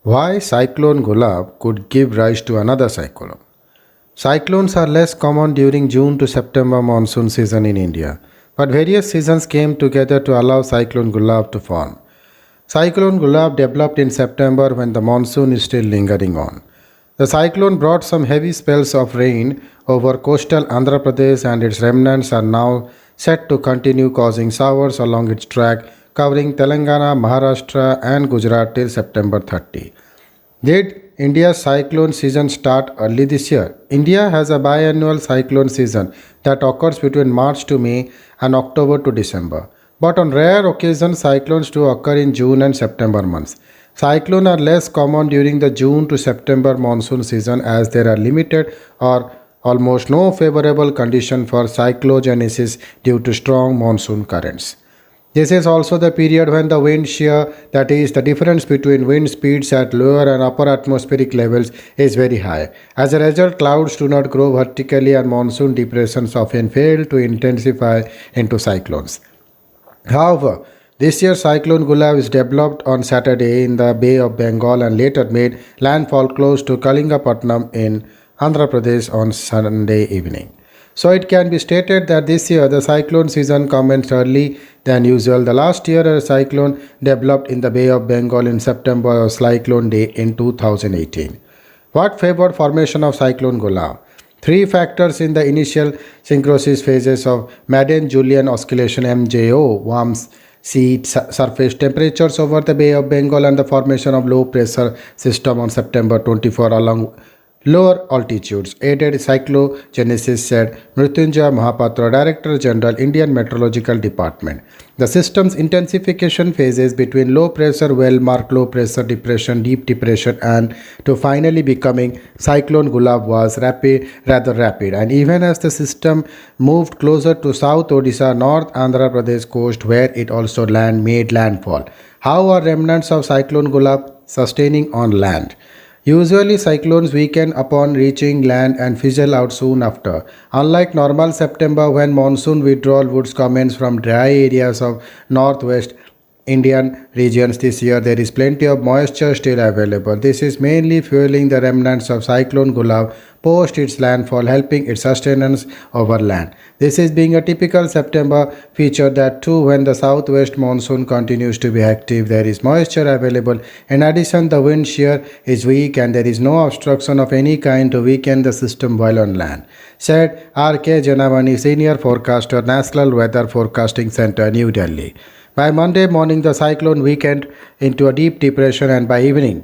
Why Cyclone Gulab could give rise to another cyclone? Cyclones are less common during June to September monsoon season in India, but various seasons came together to allow Cyclone Gulab to form. Cyclone Gulab developed in September when the monsoon is still lingering on. The cyclone brought some heavy spells of rain over coastal Andhra Pradesh, and its remnants are now set to continue causing showers along its track, covering Telangana, Maharashtra, and Gujarat till September 30. Did India's cyclone season start early this year? India has a biannual cyclone season that occurs between March to May and October to December. But on rare occasions, cyclones do occur in June and September months. Cyclones are less common during the June to September monsoon season as there are limited or almost no favorable condition for cyclogenesis due to strong monsoon currents. This is also the period when the wind shear, that is, the difference between wind speeds at lower and upper atmospheric levels, is very high. As a result, clouds do not grow vertically and monsoon depressions often fail to intensify into cyclones. However, this year's cyclone Gulab is developed on Saturday in the Bay of Bengal and later made landfall close to Kalingapatnam in Andhra Pradesh on Sunday evening. So it can be stated that this year the cyclone season commenced early than usual. The last year a cyclone developed in the Bay of Bengal in September or Cyclone Day in 2018. What favored formation of cyclone Gulab? Three factors in the initial synchrosis phases of Madden-Julian oscillation MJO, warms sea surface temperatures over the Bay of Bengal and the formation of low pressure system on September 24 along lower altitudes aided cyclogenesis, said Mrityunjay Mahapatra, Director General, Indian Meteorological Department. The system's intensification phases between low pressure, well marked low pressure depression, deep depression, and to finally becoming Cyclone Gulab was rather rapid. And even as the system moved closer to South Odisha, North Andhra Pradesh coast, where it also made landfall. How are remnants of Cyclone Gulab sustaining on land? Usually, cyclones weaken upon reaching land and fizzle out soon after. Unlike normal September, when monsoon withdrawal would commence from dry areas of northwest Indian regions, this year there is plenty of moisture still available. This is mainly fueling the remnants of Cyclone Gulab post its landfall, helping its sustenance over land. This is being a typical September feature that too when the southwest monsoon continues to be active, there is moisture available. In addition, the wind shear is weak and there is no obstruction of any kind to weaken the system while on land, said R.K. Janavani, Senior Forecaster, National Weather Forecasting Center, New Delhi. By Monday morning, the cyclone weakened into a deep depression and by evening,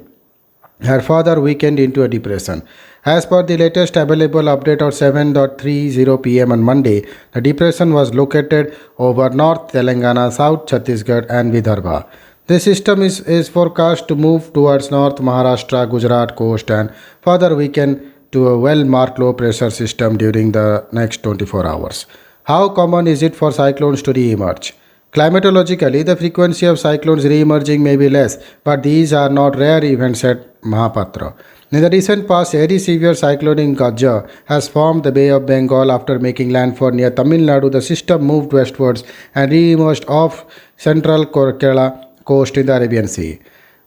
had further weakened into a depression. As per the latest available update at 7:30 pm on Monday, the depression was located over North Telangana, South Chhattisgarh and Vidarbha. This system is forecast to move towards North Maharashtra, Gujarat coast and further weaken to a well-marked low-pressure system during the next 24 hours. How common is it for cyclones to re-emerge? Climatologically, the frequency of cyclones re-emerging may be less, but these are not rare events, said Mahapatra. In the recent past, a very severe cyclone Gaja has formed the Bay of Bengal after making landfall near Tamil Nadu. The system moved westwards and re-emerged off central Kerala coast in the Arabian Sea.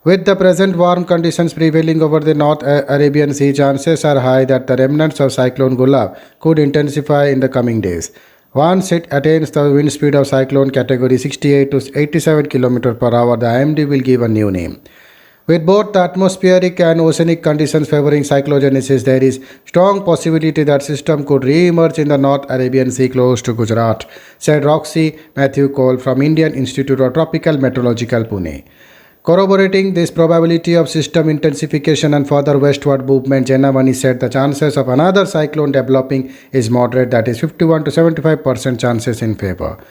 With the present warm conditions prevailing over the North Arabian Sea, chances are high that the remnants of Cyclone Gulab could intensify in the coming days. Once it attains the wind speed of cyclone category 68 to 87 km per hour, the IMD will give a new name. With both the atmospheric and oceanic conditions favoring cyclogenesis, there is strong possibility that system could re-emerge in the North Arabian Sea close to Gujarat, said Roxy Matthew Cole from Indian Institute of Tropical Meteorological, Pune. Corroborating this probability of system intensification and further westward movement, Janavani said the chances of another cyclone developing is moderate, that is 51 to 75% chances in favor.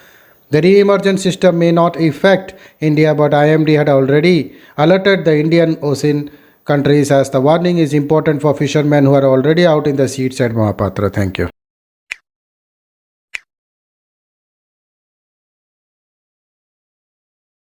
The re-emergent system may not affect India, but IMD had already alerted the Indian Ocean countries as the warning is important for fishermen who are already out in the sea, said Mahapatra. Thank you.